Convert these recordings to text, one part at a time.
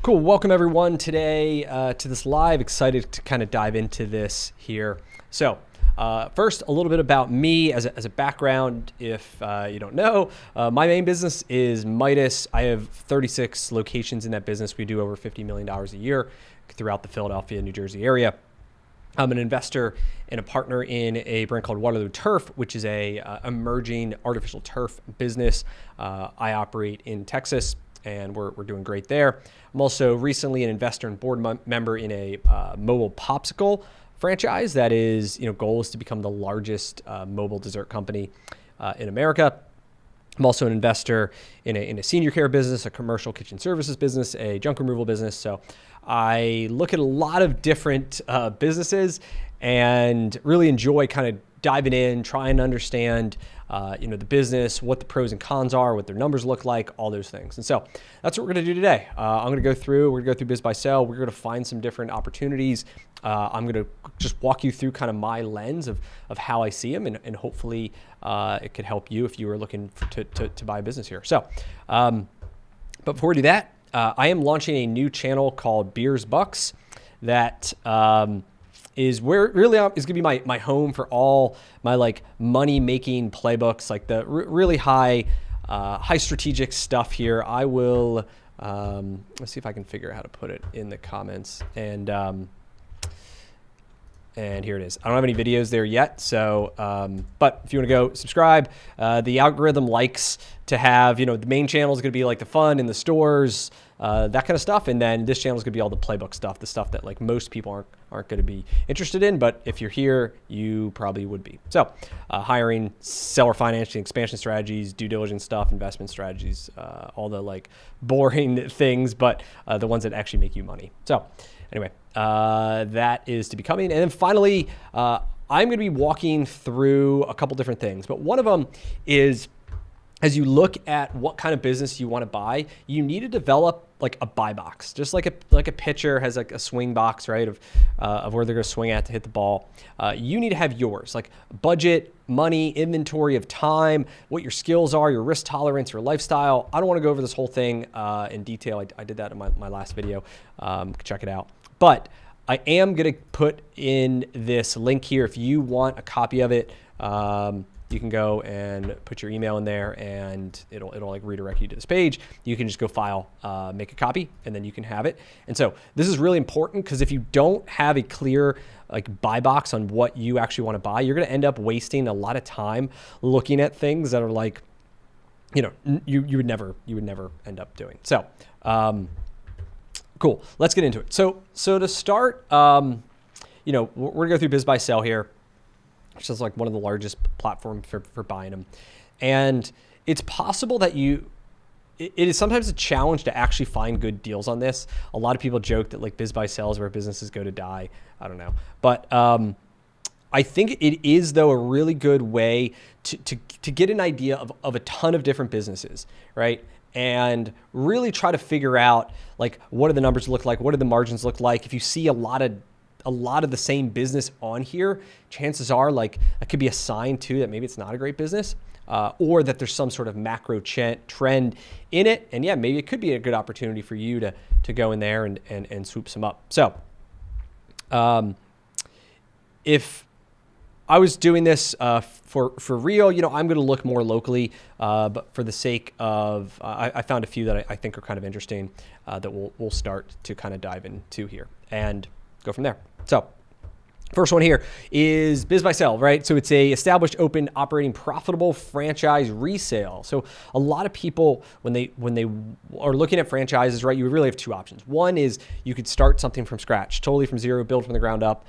Cool. Welcome everyone today to this live. Excited to kind of dive into this here. So first, a little bit about me as a background. If you don't know, my main business is Midas. I have 36 locations in that business. We do over $50 million a year throughout the Philadelphia, New Jersey area. I'm an investor and a partner in a brand called Waterloo Turf, which is a emerging artificial turf business. I operate in Texas, and we're doing great there. I'm also recently an investor and board member in a mobile popsicle franchise that is, goal is to become the largest mobile dessert company in America. I'm also an investor in a senior care business, a commercial kitchen services business, a junk removal business. So I look at a lot of different businesses and really enjoy kind of diving in, trying to understand the business, what the pros and cons are, what their numbers look like, all those things. And so that's what we're going to do today. We're going to go through Biz by Sell. We're going to find some different opportunities. I'm going to just walk you through kind of my lens of how I see them, and hopefully it could help you if you were looking to buy a business here. So, but before we do that, I am launching a new channel called Beers Bucks that is where really is going to be my home for all my like money making playbooks, like the really high strategic stuff here. I will let's see if I can figure out how to put it in the comments, and here it is. I don't have any videos there yet, so but if you want to go subscribe, the algorithm likes to have, the main channel is going to be like the fun in the stores, that kind of stuff, and then this channel is going to be all the playbook stuff, the stuff that like most people aren't going to be interested in, but if you're here, you probably would be. So hiring, seller financing, expansion strategies, due diligence stuff, investment strategies, all the like boring things, but the ones that actually make you money. So anyway, that is to be coming. And then finally, I'm going to be walking through a couple different things, but one of them is, as you look at what kind of business you want to buy, you need to develop like a buy box, just like a pitcher has like a swing box, right, of where they're going to swing at to hit the ball. You need to have yours, like budget, money, inventory of time, what your skills are, your risk tolerance, your lifestyle. I don't want to go over this whole thing in detail. I did that in my last video. Check it out. But I am going to put in this link here. If you want a copy of it, you can go and put your email in there, and it'll like redirect you to this page. You can just go file, make a copy, and then you can have it. And so this is really important, because if you don't have a clear like buy box on what you actually want to buy, you're going to end up wasting a lot of time looking at things that are like, you would never end up doing. So cool. Let's get into it. So to start, we're gonna go through Biz by Sell here, which is like one of the largest platforms for buying them. And it's possible that it is sometimes a challenge to actually find good deals on this. A lot of people joke that like Biz by Sell is where businesses go to die. I don't know. But I think it is, though, a really good way to get an idea of a ton of different businesses, right? And really try to figure out like, what do the numbers look like? What do the margins look like? If you see a lot of the same business on here, chances are like that could be a sign too that maybe it's not a great business, or that there's some sort of macro trend in it. And yeah, maybe it could be a good opportunity for you to go in there and swoop some up. So if I was doing this for real, I'm going to look more locally, but for the sake of, I found a few that I think are kind of interesting that we'll start to kind of dive into here and go from there. So first one here is Biz by Sell, right? So it's a established, open, operating, profitable franchise resale. So a lot of people, when they are looking at franchises, right, you really have two options. One is you could start something from scratch, totally from zero, build from the ground up.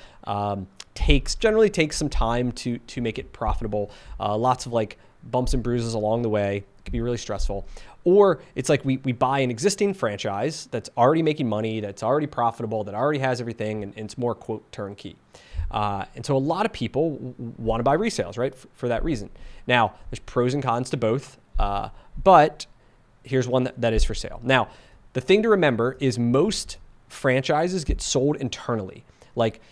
Generally takes some time to make it profitable. Lots of like bumps and bruises along the way. It can be really stressful. Or it's like we buy an existing franchise that's already making money, that's already profitable, that already has everything, and it's more, quote, turnkey. And so a lot of people want to buy resales, right, for that reason. Now, there's pros and cons to both, but here's one that is for sale. Now, the thing to remember is most franchises get sold internally. Like,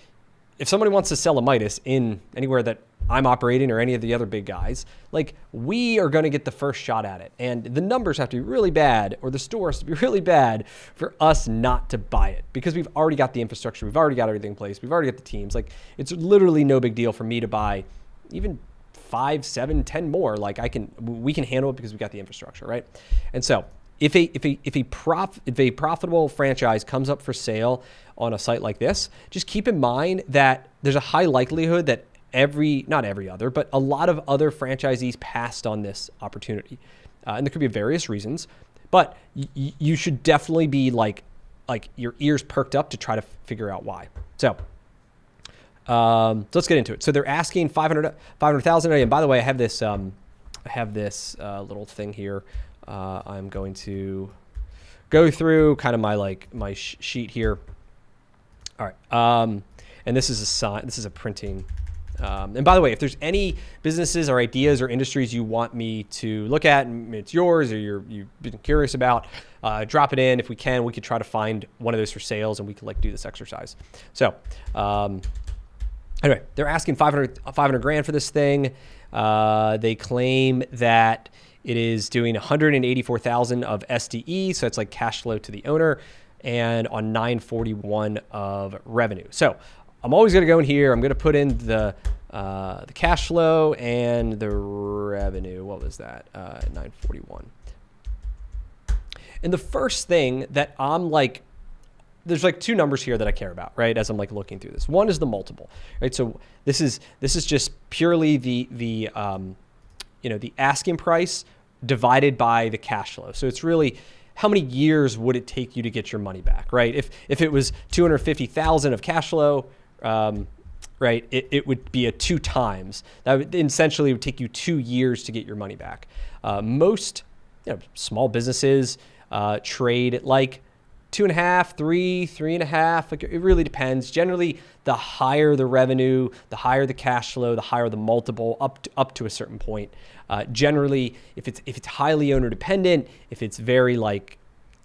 if somebody wants to sell a Midas in anywhere that I'm operating or any of the other big guys, like we are going to get the first shot at it. And the numbers have to be really bad, or the store has to be really bad for us not to buy it, because we've already got the infrastructure. We've already got everything in place. We've already got the teams. Like it's literally no big deal for me to buy even 5, 7, 10 more. Like we can handle it because we got the infrastructure, right? And so if a profitable franchise comes up for sale on a site like this, just keep in mind that there's a high likelihood that not every other, but a lot of other franchisees passed on this opportunity. And there could be various reasons, but you should definitely be like your ears perked up to try to figure out why. So let's get into it. So they're asking 500,000. And by the way, I have this little thing here. I'm going to go through kind of my sheet here. All right. And this is a printing. And by the way, if there's any businesses or ideas or industries you want me to look at, and it's yours or you've been curious about, drop it in. If we could try to find one of those for sales, and we could do this exercise. So anyway, they're asking 500 grand for this thing. They claim that it is doing 184,000 of SDE, so it's like cash flow to the owner, and on 941 of revenue. So I'm always going to go in here. I'm going to put in the cash flow and the revenue. What was that? 941. And the first thing that I'm there's two numbers here that I care about, right? As I'm looking through this. One is the multiple, right? So this is just purely the asking price divided by the cash flow. So it's really how many years would it take you to get your money back, right? If it was 250,000 of cash flow, right, it would be a 2 times. That would essentially would take you 2 years to get your money back. Most small businesses trade at 2.5, 3.5. It really depends. Generally, the higher the revenue, the higher the cash flow, the higher the multiple up to a certain point. Generally, if it's highly owner dependent, if it's very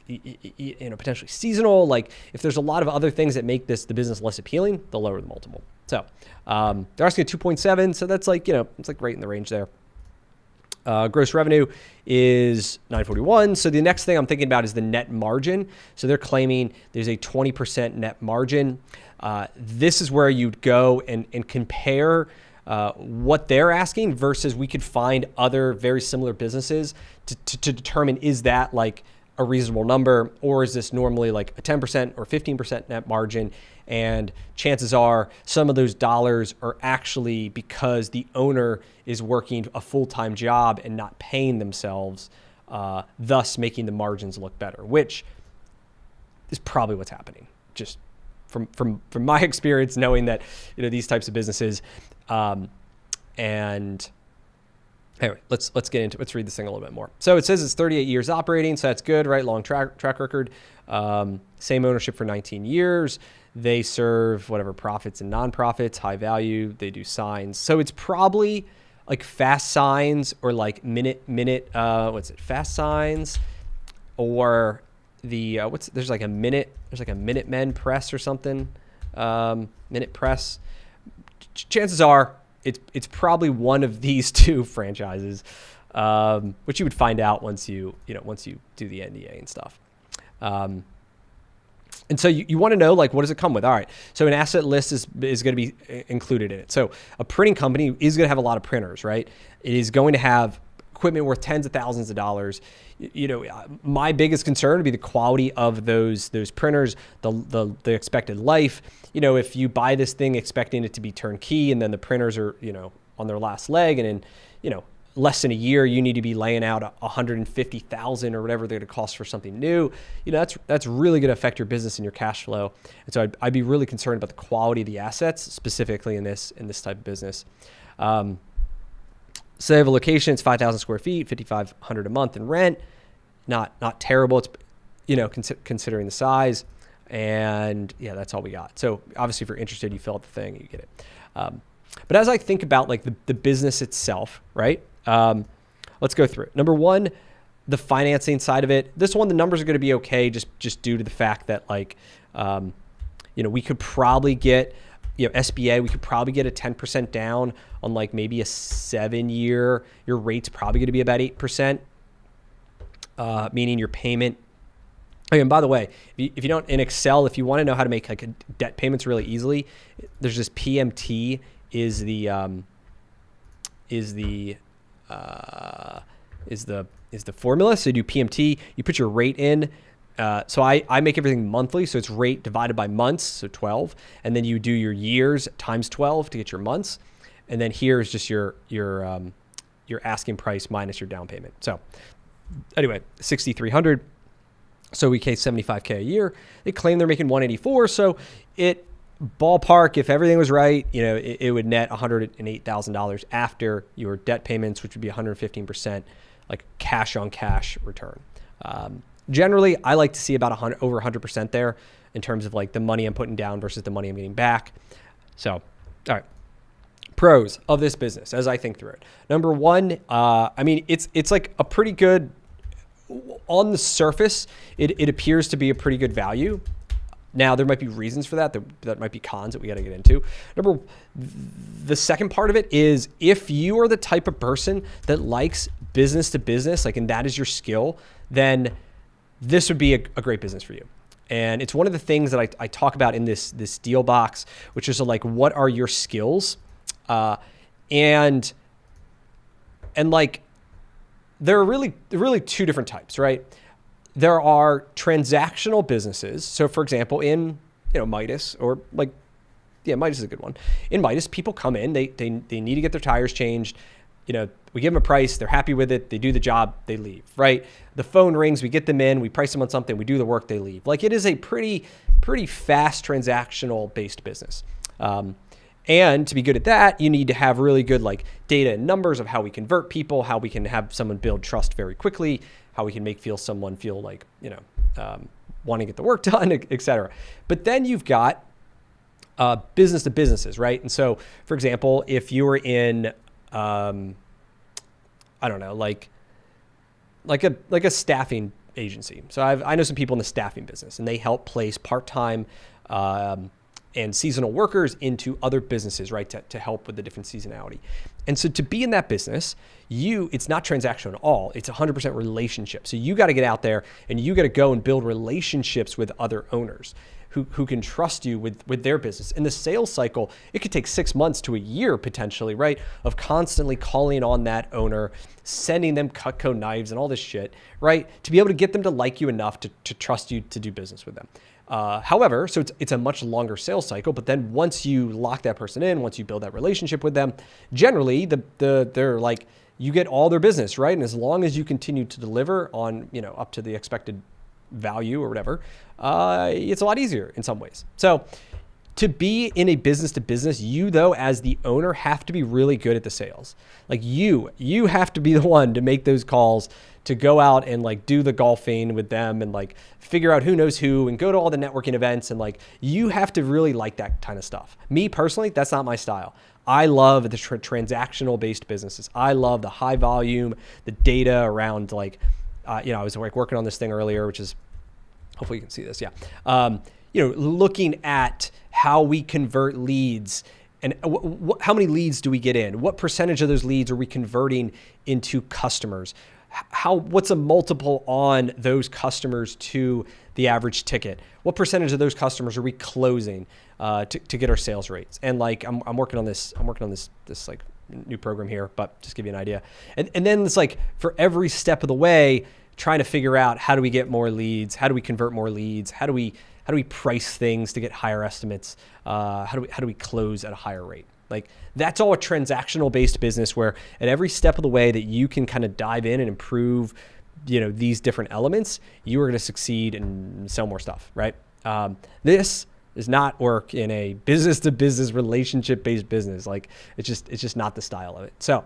potentially seasonal, if there's a lot of other things that make the business less appealing, the lower the multiple. So they're asking 2.7, so that's it's right in the range there. Gross revenue is 941. So the next thing I'm thinking about is the net margin. So they're claiming there's a 20% net margin. This is where you'd go and compare what they're asking versus we could find other very similar businesses to determine, is that a reasonable number, or is this normally a 10% or 15% net margin? And chances are some of those dollars are actually because the owner is working a full-time job and not paying themselves, thus making the margins look better, which is probably what's happening. Just from my experience, knowing that these types of businesses, and anyway, let's get into it. Let's read this thing a little bit more. So it says it's 38 years operating, so that's good, right? Long track record. Same ownership for 19 years. They serve whatever profits and nonprofits, high value. They do signs. So it's probably fast signs or minute, fast signs, or the there's a Minutemen Press or something. Minute Press. Chances are it's probably one of these 2 franchises, which you would find out once you do the NDA and stuff. And so you want to know, what does it come with? All right. So an asset list is going to be included in it. So a printing company is going to have a lot of printers, right? It is going to have equipment worth tens of thousands of dollars. My biggest concern would be the quality of those printers, the expected life. If you buy this thing expecting it to be turnkey, and then the printers are, on their last leg, and in, less than a year, you need to be laying out $150,000 or whatever they're going to cost for something new. That's really going to affect your business and your cash flow. And so I'd be really concerned about the quality of the assets, specifically in this type of business. So they have a location. It's 5,000 square feet, $5,500 a month in rent. Not terrible. It's considering the size. And yeah, that's all we got. So obviously, if you're interested, you fill out the thing, you get it. But as I think about the business itself, right? Let's go through it. Number one, the financing side of it. This one, the numbers are going to be okay, just due to the fact that we could probably get SBA, we could probably get a 10% down on like maybe a 7-year. Your rate's probably going to be about 8%, meaning your payment. Oh, and by the way, if you don't, in Excel, if you want to know how to make like a debt payments really easily, there's this PMT is the formula. So you do PMT, you put your rate in. So I make everything monthly, so it's rate divided by months, so 12, and then you do your years times 12 to get your months, and then here is just your asking price minus your down payment. So anyway, 6,300. So we pay $75K a year. They claim they're making 184. So it ballpark, if everything was right, it would net $108,000 after your debt payments, which would be 115%, like cash on cash return. Generally, I like to see about over 100% there in terms of like the money I'm putting down versus the money I'm getting back. So, all right. Pros of this business as I think through it. Number one, it's like a pretty good, on the surface, it appears to be a pretty good value. Now, there might be reasons for that. That might be cons that we got to get into. The second part of it is if you are the type of person that likes business to business, like, and that is your skill, then this would be a great business for you. And it's one of the things that I talk about in this deal box, which is like, what are your skills? And like, there are really two different types, right? There are transactional businesses. So for example, in, Midas, or like, Midas is a good one. In Midas, people come in, they need to get their tires changed. We give them a price, they're happy with it, they do the job, they leave, right? The phone rings, we get them in, we price them on something, we do the work, they leave. Like, it is a pretty fast transactional based business. And to be good at that, you need to have really good like data and numbers of how we convert people, how we can have someone build trust very quickly, how we can make someone feel like, wanting to get the work done, et cetera. But then you've got business to businesses, right? And so, for example, if you were in, I don't know, like a staffing agency. So I know some people in the staffing business, and they help place part-time and seasonal workers into other businesses, right, to help with the different seasonality. And so to be in that business, it's not transactional at all. It's 100% relationship. So you got to get out there and you got to go and build relationships with other owners who can trust you with their business. In the sales cycle, it could take 6 months to a year potentially, right, of constantly calling on that owner, sending them Cutco knives and all this shit, right, to be able to get them to like you enough to trust you to do business with them. However, so it's a much longer sales cycle, but then once you lock that person in, once you build that relationship with them, generally they're like, you get all their business, right? And as long as you continue to deliver on, up to the expected value or whatever, it's a lot easier in some ways. So to be in a business to business, you though, as the owner, have to be really good at the sales. Like you have to be the one to make those calls, to go out and like do the golfing with them and like figure out who knows who and go to all the networking events. And like, you have to really like that kind of stuff. Me personally, that's not my style. I love the transactional based businesses. I love the high volume, the data around like, I was like working on this thing earlier, which is, hopefully you can see this. Yeah. Looking at how we convert leads and how many leads do we get in? What percentage of those leads are we converting into customers? What's a multiple on those customers to the average ticket? What percentage of those customers are we closing to get our sales rates? And like, I'm working on this like new program here, but just give you an idea. And then it's like for every step of the way, trying to figure out how do we get more leads? How do we convert more leads? How do we price things to get higher estimates? How do we close at a higher rate? Like, that's all a transactional based business where at every step of the way that you can kind of dive in and improve, these different elements, you are going to succeed and sell more stuff, right? This does not work in a business to business relationship based business. Like, it's just not the style of it. So,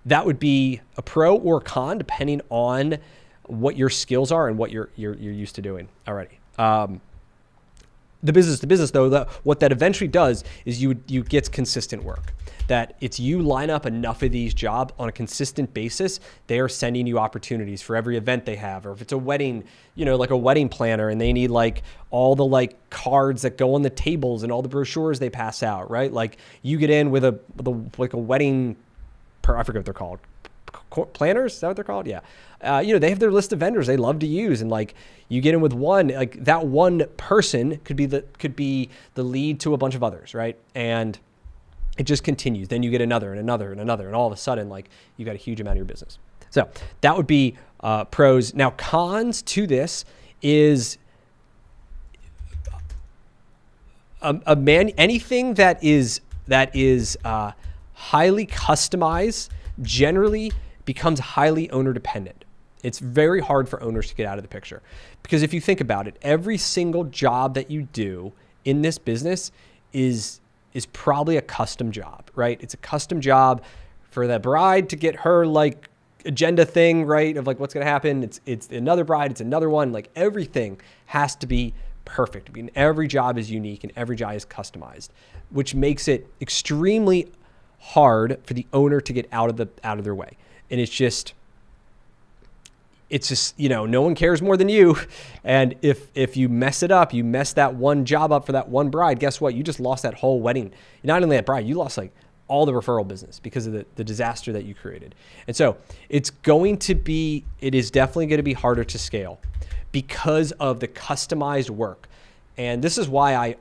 that would be a pro or a con depending on what your skills are and what you're used to doing already. the business though, what that eventually does is you get consistent work. That it's you line up enough of these jobs on a consistent basis, they are sending you opportunities for every event they have. Or if it's a wedding, like a wedding planner, and they need like all the like cards that go on the tables and all the brochures they pass out, right? Like you get in with a wedding, I forget what they're called. Planners, is that what they're called? Yeah. They have their list of vendors they love to use, and like you get in with one, like that one person could be the lead to a bunch of others, right? And it just continues. Then you get another and another and another, and all of a sudden, like you got a huge amount of your business. So that would be pros. Now, cons to this is anything that is highly customized generally becomes highly owner dependent. It's very hard for owners to get out of the picture, because if you think about it, every single job that you do in this business is probably a custom job, right? It's a custom job for the bride to get her like agenda thing, right? Of like what's going to happen. It's another bride, it's another one. Like everything has to be perfect. I mean, every job is unique and every job is customized, which makes it extremely hard for the owner to get out of their way. And it's just, no one cares more than you. And if you mess it up, you mess that one job up for that one bride, guess what? You just lost that whole wedding. Not only that bride, you lost like all the referral business because of the disaster that you created. And so it is definitely going to be harder to scale because of the customized work. And this is why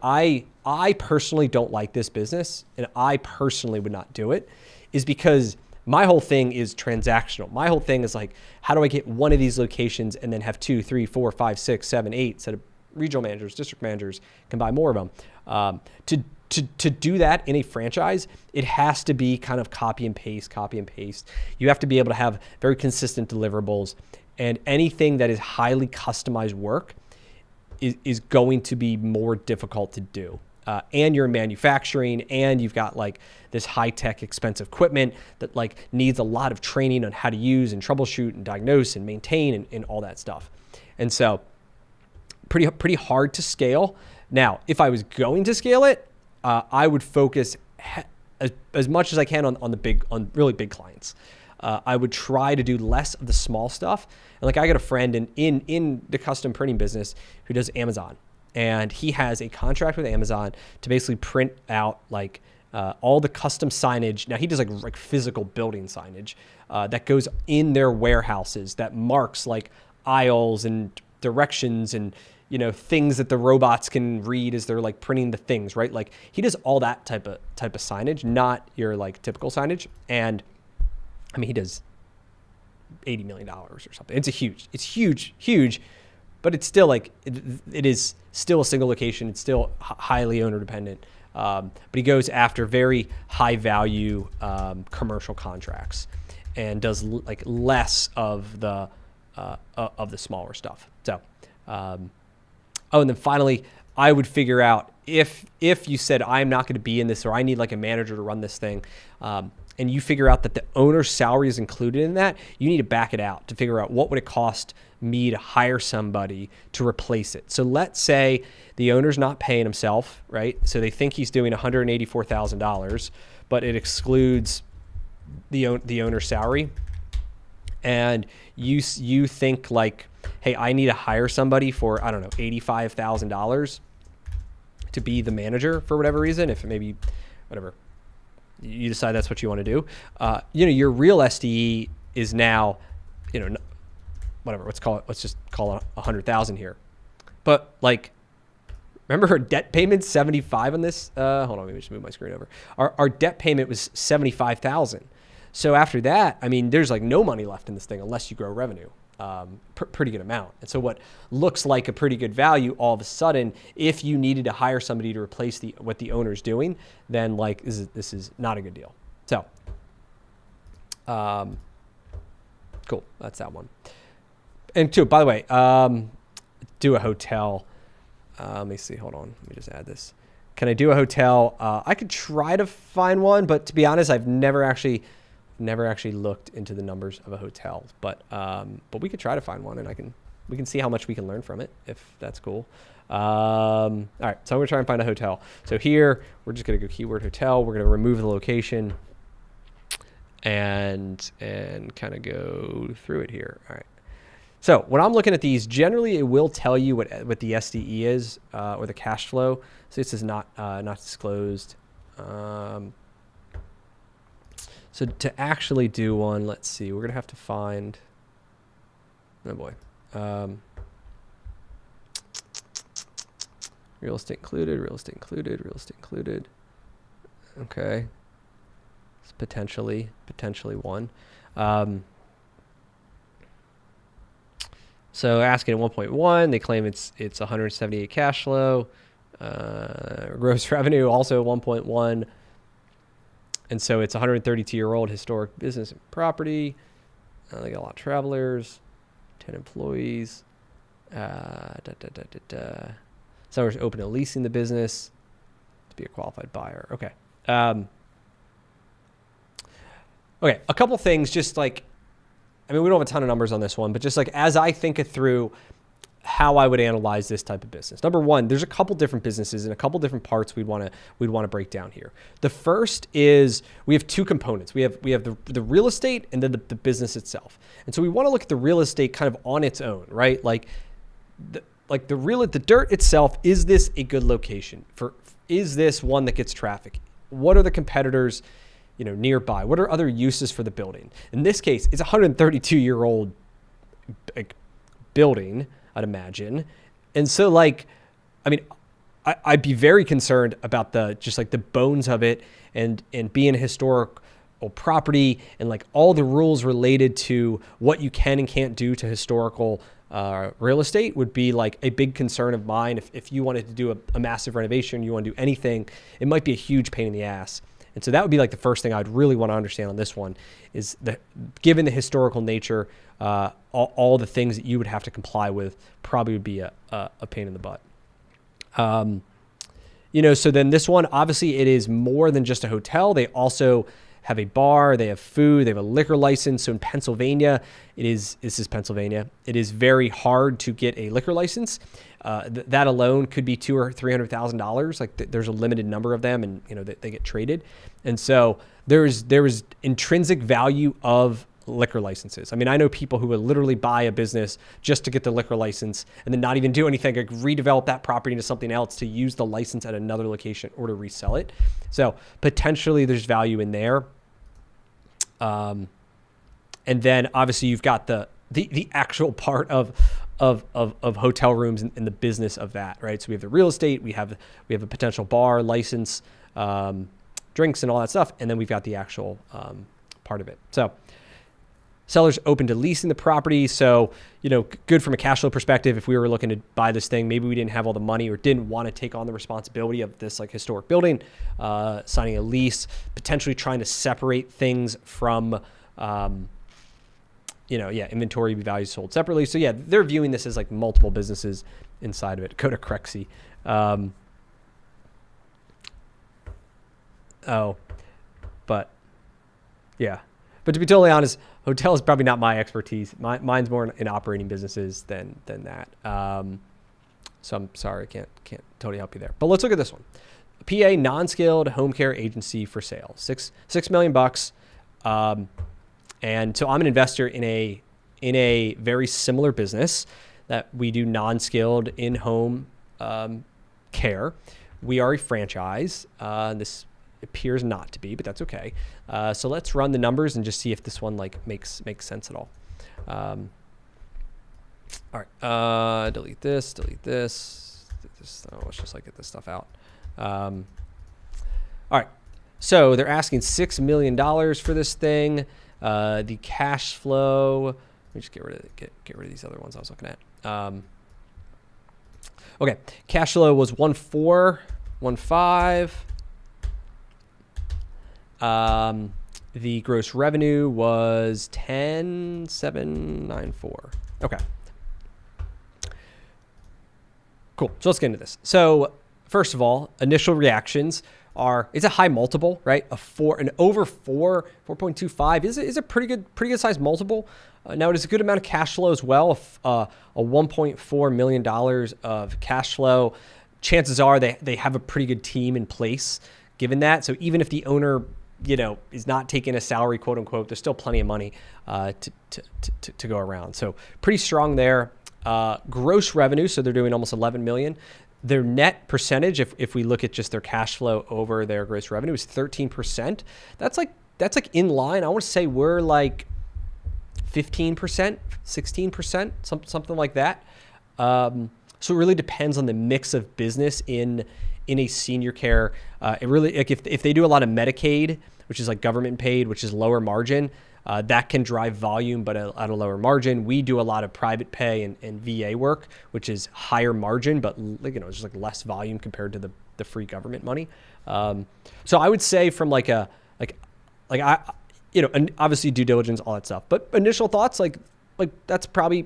I personally don't like this business, and I personally would not do it, is because my whole thing is transactional. My whole thing is like, how do I get one of these locations and then have 2, 3, 4, 5, 6, 7, 8 set of regional managers, district managers, can buy more of them. To do that in a franchise, it has to be kind of copy and paste. You have to be able to have very consistent deliverables, and anything that is highly customized work is going to be more difficult to do. And you're in manufacturing, and you've got like this high-tech expensive equipment that like needs a lot of training on how to use and troubleshoot and diagnose and maintain and all that stuff. And so pretty hard to scale. Now, if I was going to scale it, I would focus as much as I can on really big clients. I would try to do less of the small stuff. And like I got a friend in the custom printing business who does Amazon. And he has a contract with Amazon to basically print out like all the custom signage. Now he does like physical building signage that goes in their warehouses that marks like aisles and directions and things that the robots can read as they're like printing the things, right? Like he does all that type of signage, not your like typical signage. And I mean, he does $80 million or something. It's huge. But it's still like, it is still a single location. It's still highly owner dependent. But he goes after very high value commercial contracts and does like less of the smaller stuff. So, and then finally, I would figure out if you said, I'm not going to be in this, or I need like a manager to run this thing, and you figure out that the owner's salary is included in that, you need to back it out to figure out what would it cost me to hire somebody to replace it. So let's say the owner's not paying himself, right? So they think he's doing $184,000, but it excludes the owner's salary. And you think like, hey, I need to hire somebody for, I don't know, $85,000 to be the manager for whatever reason, if maybe whatever you decide that's what you want to do. Your real SDE is now, whatever, let's just call it 100,000 here. But like, remember her debt payment's 75 on this? Hold on, let me just move my screen over. Our debt payment was 75,000. So after that, I mean, there's like no money left in this thing unless you grow revenue. Pretty good amount. And so what looks like a pretty good value, all of a sudden, if you needed to hire somebody to replace what the owner's doing, then like this is not a good deal. So, cool. That's that one. And two, by the way, do a hotel. Let me see. Hold on. Let me just add this. Can I do a hotel? I could try to find one, but to be honest, I've never actually looked into the numbers of a hotel, but we could try to find one, and I can we can see how much we can learn from it, if that's cool. All right, so I'm gonna try and find a hotel. So here, we're just gonna go keyword hotel. We're gonna remove the location and kind of go through it here. All right. So when I'm looking at these, generally it will tell you what the SDE is, or the cash flow. So this is not disclosed. So to actually do one, let's see, we're gonna have to find, oh boy. Real estate included, real estate included, real estate included. Okay. It's potentially one. So asking at 1.1, they claim it's 178 cash flow. Gross revenue also 1.1. And so it's 132-year-old historic business and property. They got a lot of travelers, 10 employees. Sellers open to leasing the business to be a qualified buyer. Okay. Okay, a couple things, just like, I mean, we don't have a ton of numbers on this one, but just like as I think it through how I would analyze this type of business. Number one, there's a couple different businesses and a couple different parts we'd want to break down here. The first is we have two components. We have the real estate and then the business itself. And so we want to look at the real estate kind of on its own, right? Like the dirt itself, is this a good location? Is this one that gets traffic? What are the competitors, nearby? What are other uses for the building? In this case, it's a 132-year-old building, I'd imagine. And so I'd be very concerned about the bones of it and being a historical property and like all the rules related to what you can and can't do to historical real estate would be like a big concern of mine. If you wanted to do a massive renovation, you want to do anything, it might be a huge pain in the ass. And so that would be like the first thing I'd really want to understand on this one is that given the historical nature, all the things that you would have to comply with probably would be a pain in the butt. So then this one, obviously it is more than just a hotel. They also have a bar, they have food, they have a liquor license. So in Pennsylvania, this is Pennsylvania. It is very hard to get a liquor license. That alone could be $200,000 or $300,000. Like there's a limited number of them, and they get traded. And so there's intrinsic value of liquor licenses. I mean, I know people who would literally buy a business just to get the liquor license and then not even do anything, like redevelop that property into something else to use the license at another location or to resell it. So potentially there's value in there. And then obviously you've got the actual part of hotel rooms and the business of that, right? So we have the real estate, we have a potential bar license, drinks and all that stuff. And then we've got the actual, part of it. So sellers open to leasing the property. So, good from a cash flow perspective. If we were looking to buy this thing, maybe we didn't have all the money or didn't want to take on the responsibility of this like historic building, signing a lease, potentially trying to separate things from, inventory value sold separately. So yeah, they're viewing this as like multiple businesses inside of it. Go to Crexy. But to be totally honest, hotel is probably not my expertise. Mine's more in operating businesses than that. So I'm sorry, I can't totally help you there. But let's look at this one. PA non-skilled home care agency for sale. $6 million. And so I'm an investor in a very similar business that we do non-skilled in-home care. We are a franchise. This appears not to be, but that's okay. So let's run the numbers and just see if this one makes sense at all. All right, delete this. Let's just get this stuff out. All right, so they're asking $6 million for this thing. The cash flow. Let me just get rid of these other ones I was looking at. Okay, cash flow was 1,415. The gross revenue was 10,794. Okay. Cool. So let's get into this. So first of all, initial reactions. it's a high multiple, right? An over 4.25 is a pretty good size multiple. Now it is a good amount of cash flow as well. A $1.4 million of cash flow. Chances are they have a pretty good team in place given that. So even if the owner, is not taking a salary, quote unquote, there's still plenty of money to go around. So pretty strong there. Gross revenue, so they're doing almost 11 million. Their net percentage, if we look at just their cash flow over their gross revenue, is 13%. That's like in line. I want to say we're like 15%, 16%, something like that. So it really depends on the mix of business in a senior care. It really, like if they do a lot of Medicaid, which is like government paid, which is lower margin, that can drive volume, but at a lower margin. We do a lot of private pay and VA work, which is higher margin, but just like less volume compared to the free government money. So I would say from obviously due diligence, all that stuff, but initial thoughts, like that's probably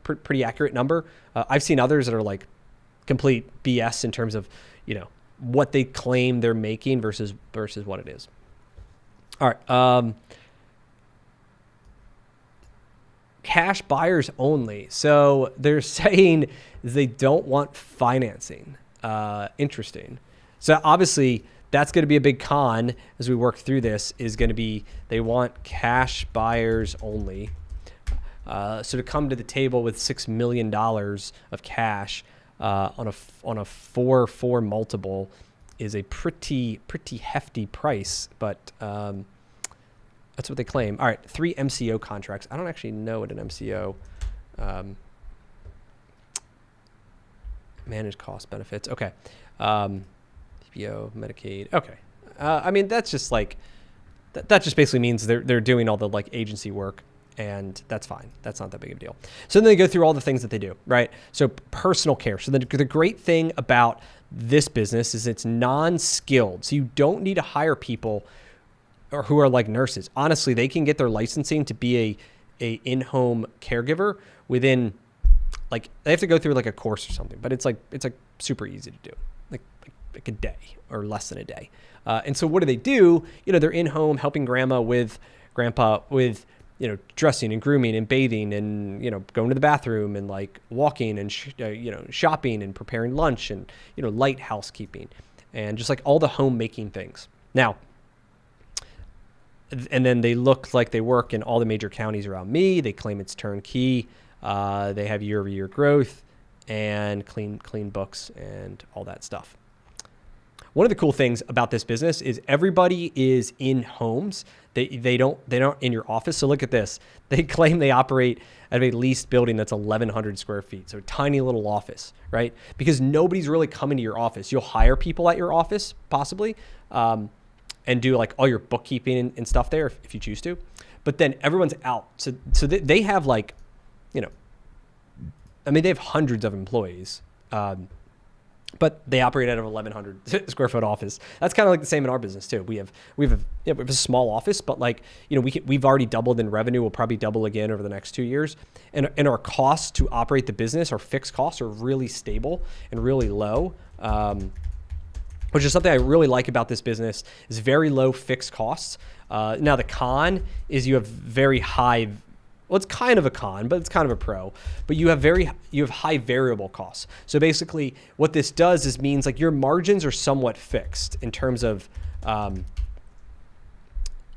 pretty accurate number. I've seen others that are like complete BS in terms of, what they claim they're making versus what it is. All right. Cash buyers only. So they're saying they don't want financing. Interesting. So obviously that's going to be a big con as we work through this, is going to be they want cash buyers only. So to come to the table with $6 million of cash on a 4.4 multiple is a pretty hefty price, but that's what they claim. All right, 3 MCO contracts. I don't actually know what an MCO, managed cost benefits. Okay, PPO, Medicaid. Okay, I mean that's just like that just basically means they're doing all the like agency work, and that's fine. That's not that big of a deal. So then they go through all the things that they do, right? So personal care. So the great thing about this business is it's non-skilled. So you don't need to hire people or who are like nurses. Honestly, they can get their licensing to be a in-home caregiver within, like, they have to go through like a course or something, but it's like super easy to do, like a day or less than a day. And so what do? They're in-home helping grandpa with dressing and grooming and bathing and, going to the bathroom and like walking and, shopping and preparing lunch and, light housekeeping and just like all the homemaking things. Now, and then they look like they work in all the major counties around me. They claim it's turnkey. They have year-over-year growth and clean books and all that stuff. One of the cool things about this business is everybody is in homes. They don't in your office. So look at this. They claim they operate at a leased building that's 1,100 square feet. So a tiny little office, right? Because nobody's really coming to your office. You'll hire people at your office possibly, and do like all your bookkeeping and stuff there if you choose to. But then everyone's out. So they have like, they have hundreds of employees, but they operate out of 1,100 square foot office. That's kind of like the same in our business too. We have a small office, but like, we've already doubled in revenue. We'll probably double again over the next 2 years. And our costs to operate the business, our fixed costs, are really stable and really low. Which is something I really like about this business, is very low fixed costs. Now the con is you have very high, well, it's kind of a con, but it's kind of a pro, but you have high variable costs. So basically what this does is means like your margins are somewhat fixed in terms of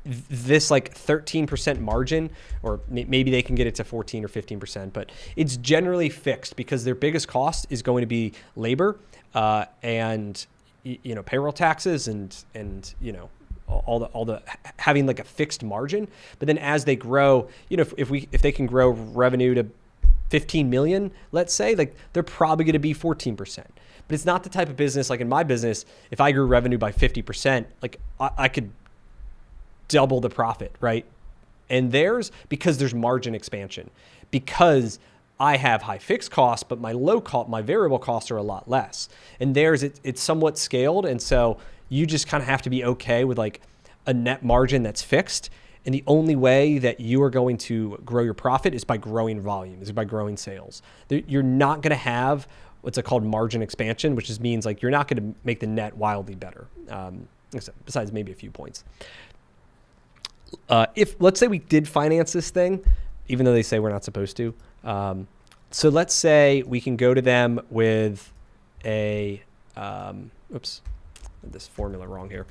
this like 13% margin, or maybe they can get it to 14 or 15%, but it's generally fixed because their biggest cost is going to be labor and payroll taxes and all the having like a fixed margin. But then as they grow, if they can grow revenue to 15 million, let's say, like they're probably going to be 14%. But it's not the type of business like in my business. If I grew revenue by 50%, like I could double the profit, right? And because there's margin expansion, because I have high fixed costs, but my variable costs are a lot less. And it's somewhat scaled. And so you just kind of have to be okay with like a net margin that's fixed. And the only way that you are going to grow your profit is by growing volume, is by growing sales. You're not going to have what's called margin expansion, which just means like you're not going to make the net wildly better, besides maybe a few points. If let's say we did finance this thing, even though they say we're not supposed to. So let's say we can go to them with a, oops, this formula wrong here.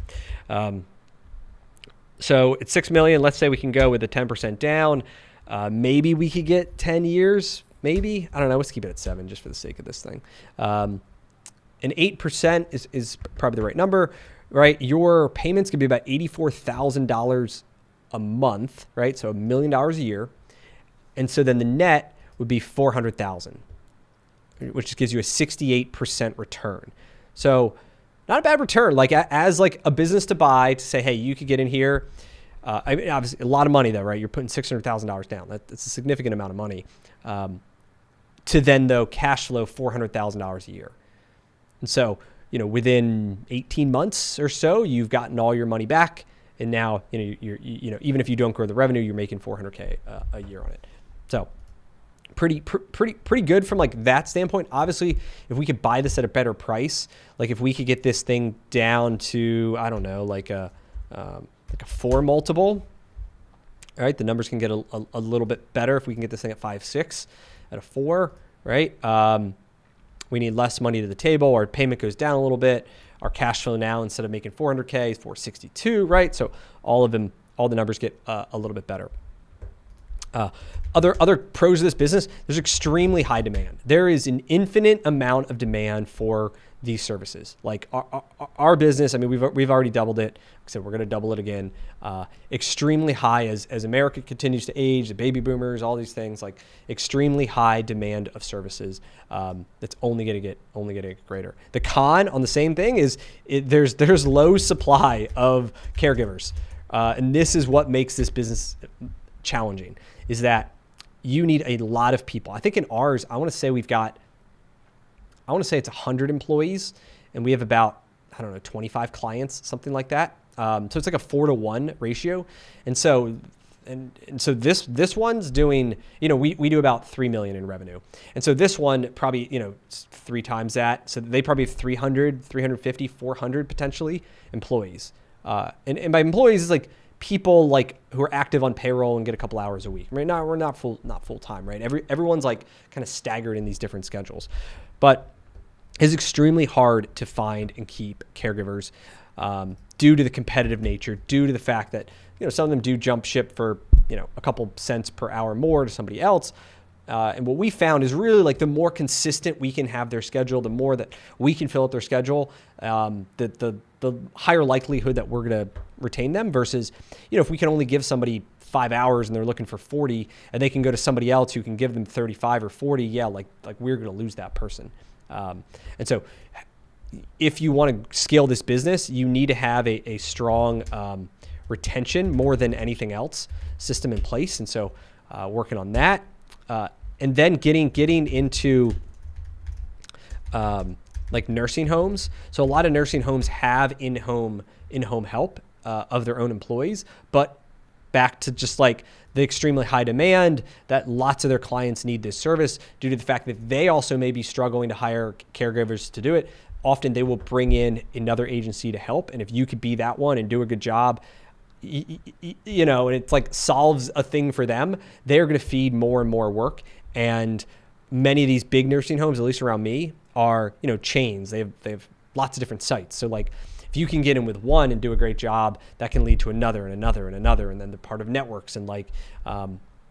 So it's 6 million. Let's say we can go with a 10% down. Maybe we could get 10 years. Maybe, I don't know. Let's keep it at 7 just for the sake of this thing. And 8% is probably the right number, right? Your payments could be about $84,000 a month, right? So $1 million a year. And so then the net would be 400,000, which just gives you a 68% return. So not a bad return, like as like a business to buy, to say, hey, you could get in here. I mean, obviously a lot of money though, right? You're putting $600,000 down. That's a significant amount of money. To then though cash flow $400,000 a year. And so, within 18 months or so, you've gotten all your money back. And now, you're even if you don't grow the revenue, you're making $400K a year on it. So pretty good from like that standpoint. Obviously, if we could buy this at a better price, like if we could get this thing down to, I don't know, like a 4 multiple, all right, the numbers can get a little bit better if we can get this thing at 5-6 at a 4, right? We need less money to the table. Our payment goes down a little bit. Our cash flow now, instead of making 400K, is 462, right? So all the numbers get a little bit better. Other pros of this business, there's extremely high demand. There is an infinite amount of demand for these services. Like our business, I mean, we've already doubled it. Like I said, we're going to double it again. Extremely high as America continues to age, the baby boomers, all these things, like extremely high demand of services. That's only going to get greater. The con on the same thing is there's low supply of caregivers, and this is what makes this business challenging. Is that you need a lot of people. I think in ours, I want to say it's 100 employees, and we have about, 25 clients, something like that. So it's like a 4-to-1 ratio. And so this one's doing, we do about 3 million in revenue. And so this one probably, it's 3 times that. So they probably have 300, 350, 400 potentially employees. And by employees, it's like people like who are active on payroll and get a couple hours a week. Right now, we're not full time, right? Everyone's like kind of staggered in these different schedules, but it's extremely hard to find and keep caregivers due to the competitive nature, due to the fact that some of them do jump ship for a couple cents per hour more to somebody else. And what we found is really like the more consistent we can have their schedule, the more that we can fill up their schedule, the higher likelihood that we're going to retain them versus, if we can only give somebody 5 hours and they're looking for 40 and they can go to somebody else who can give them 35 or 40, like we're going to lose that person. And so if you want to scale this business, you need to have a strong retention more than anything else system in place. And so working on that. And then getting into like nursing homes. So a lot of nursing homes have in-home help of their own employees, but back to just like the extremely high demand that lots of their clients need this service due to the fact that they also may be struggling to hire caregivers to do it. Often they will bring in another agency to help. And if you could be that one and do a good job, and it's like solves a thing for them, they're going to feed more and more work. And many of these big nursing homes, at least around me, are, chains. They have lots of different sites. So like if you can get in with one and do a great job, that can lead to another and another and another. And then they're part of networks. And like,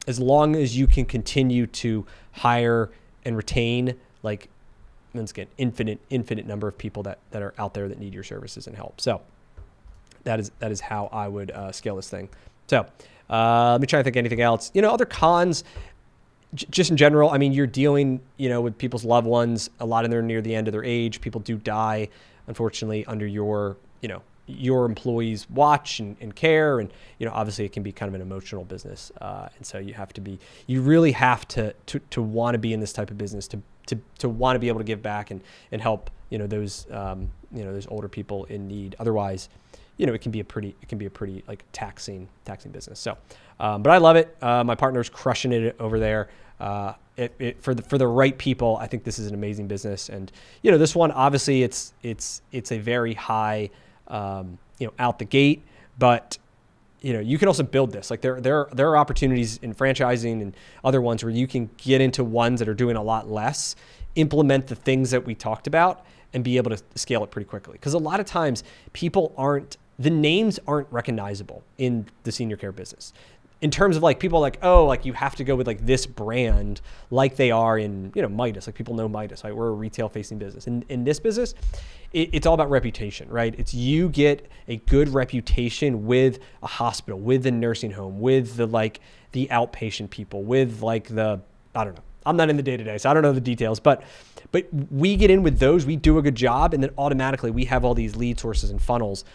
as long as you can continue to hire and retain, like, once again, infinite number of people that are out there that need your services and help. So that is how I would scale this thing. So let me try to think of anything else. Other cons, just in general. I mean, you're dealing, with people's loved ones. A lot of them are near the end of their age. People do die, unfortunately, under your employees' watch and care. And obviously, it can be kind of an emotional business. And so you really have to want to be in this type of business to want to be able to give back and help those older people in need. Otherwise, it can be a pretty like taxing business. So, but I love it. My partner's crushing it over there. For the right people, I think this is an amazing business. And this one obviously it's a very high out the gate, but you can also build this. Like there are opportunities in franchising and other ones where you can get into ones that are doing a lot less, implement the things that we talked about, and be able to scale it pretty quickly. Because a lot of times the names aren't recognizable in the senior care business. In terms of like people like, oh, like you have to go with like this brand like they are in, Midas. Like people know Midas, right? We're a retail facing business. In this business, it's all about reputation, right? It's you get a good reputation with a hospital, with the nursing home, with the outpatient people, with I don't know. I'm not in the day-to-day, so I don't know the details, but we get in with those, we do a good job, and then automatically we have all these lead sources and funnels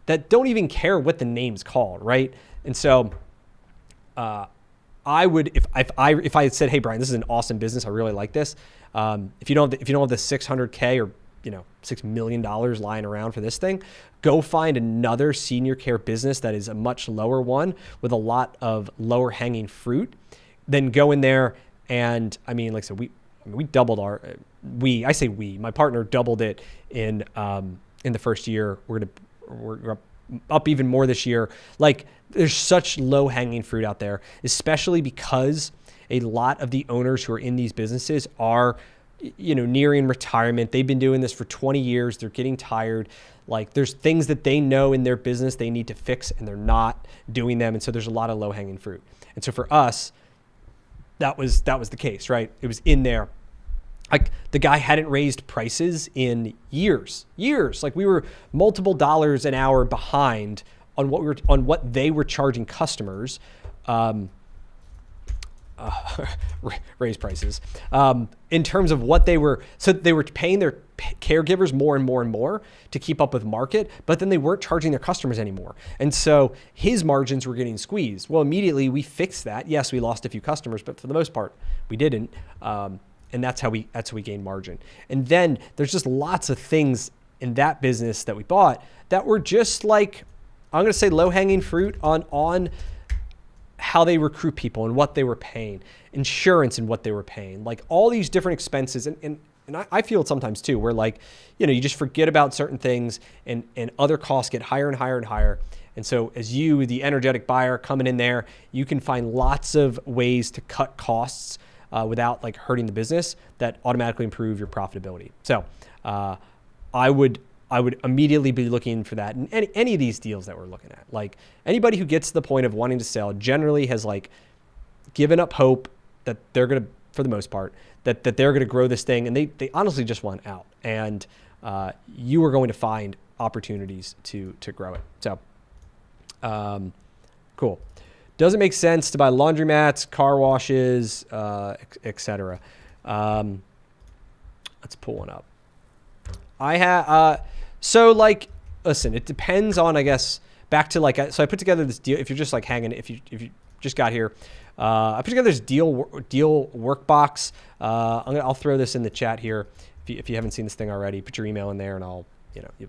that don't even care what the name's called, right? And so I would, if I had said, hey Brian, this is an awesome business, I really like this. If you don't have the $600K or $6 million lying around for this thing, go find another senior care business that is a much lower one with a lot of lower hanging fruit. Then go in there. And I mean, like I said, we doubled my partner doubled it in the first year. We're up even more this year. Like there's such low hanging fruit out there, especially because a lot of the owners who are in these businesses are, nearing retirement. They've been doing this for 20 years. They're getting tired. Like there's things that they know in their business they need to fix and they're not doing them. And so there's a lot of low hanging fruit. And so for us, that was the case, right? It was in there. Like the guy hadn't raised prices in years. Like we were multiple dollars an hour behind on what they were charging customers. Raise prices in terms of what they were. So they were paying their caregivers more and more and more to keep up with market, but then they weren't charging their customers anymore. And so his margins were getting squeezed. Well, immediately we fixed that. Yes, we lost a few customers, but for the most part, we didn't. And that's how we gained margin. And then there's just lots of things in that business that we bought that were just like, I'm going to say low hanging fruit on how they recruit people and what they were paying, insurance and what they were paying, like all these different expenses. And I feel it sometimes too, where you just forget about certain things and other costs get higher and higher and higher. And so as you, the energetic buyer coming in there, you can find lots of ways to cut costs without hurting the business that automatically improve your profitability. So I would immediately be looking for that in any of these deals that we're looking at. Like anybody who gets to the point of wanting to sell generally has given up hope that they're going to, for the most part, that they're going to grow this thing. And they honestly just want out. And you are going to find opportunities to grow it. So cool. Does it make sense to buy laundromats, car washes, etc.? Let's pull one up. Listen, it depends on, I guess, back to so I put together this deal. If you're just hanging, if you just got here, I put together this deal workbox. I'll throw this in the chat here. If you haven't seen this thing already, put your email in there and we'll